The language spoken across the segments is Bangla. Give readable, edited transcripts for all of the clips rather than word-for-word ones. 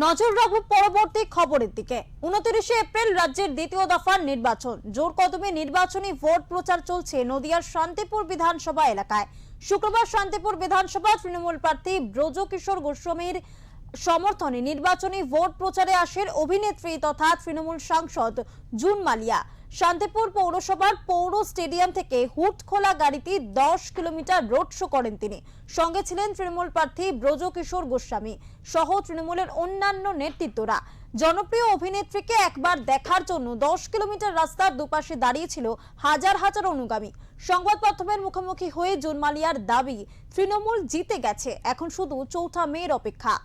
নজর রাখবো পরবর্তী খবরের দিকে। 29 এপ্রিল রাজ্যের দ্বিতীয় দফার নির্বাচন, জোর কদমে নির্বাচনী ভোট প্রচার চলছে নদিয়ার শান্তিপুর বিধানসভা এলাকায়। শুক্রবার শান্তিপুর বিধানসভা তৃণমূল প্রার্থী ব্রজকিশোর গোস্বামীর সমর্থনে নির্বাচনী ভোট প্রচারে আসেন অভিনেত্রী তথা তৃণমূল সাংসদ জুন মালিয়া। শান্তিপুর পৌরসভার পৌর স্টেডিয়াম থেকে হুট খোলা গাড়িতে 10 কিলোমিটার রোড শো করেন তিনি। সঙ্গে ছিলেন তৃণমূল প্রার্থী ব্রজকিশোর গোস্বামী সহ তৃণমূলের অন্যান্য নেতৃত্বরা। জনপ্রিয় অভিনেত্রীকে একবার দেখার জন্য 10 কিলোমিটার রাস্তার দুপাশে দাঁড়িয়েছিল হাজার হাজার অনুগামী। সংবাদ মাধ্যমের মুখোমুখি হয়ে জুন মালিয়ার দাবি, তৃণমূল জিতে গেছে, এখন শুধু চৌঠা মেয়ের অপেক্ষা।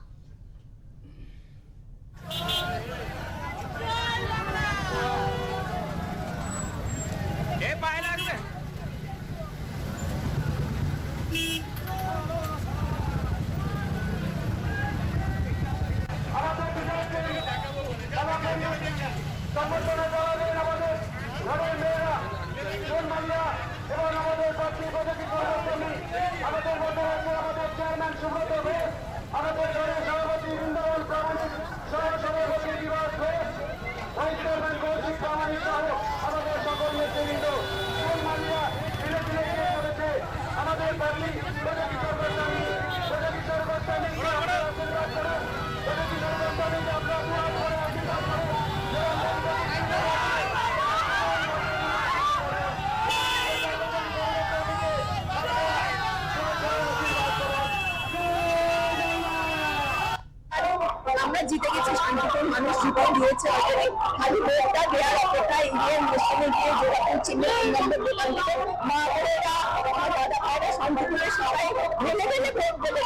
আমরা জিতে গেছি, শান্তিপুর মানুষ জিতে দিয়েছে। খালি ভোটটা দেওয়ার অপেক্ষা। ইন্ডিয়ান মুসলিম দিয়ে যেরকম চিহ্ন মা বোনেরা দাদা ভাইরা শান্তিপুরের সবাই ভেলে ভেলে ভোট দেবে।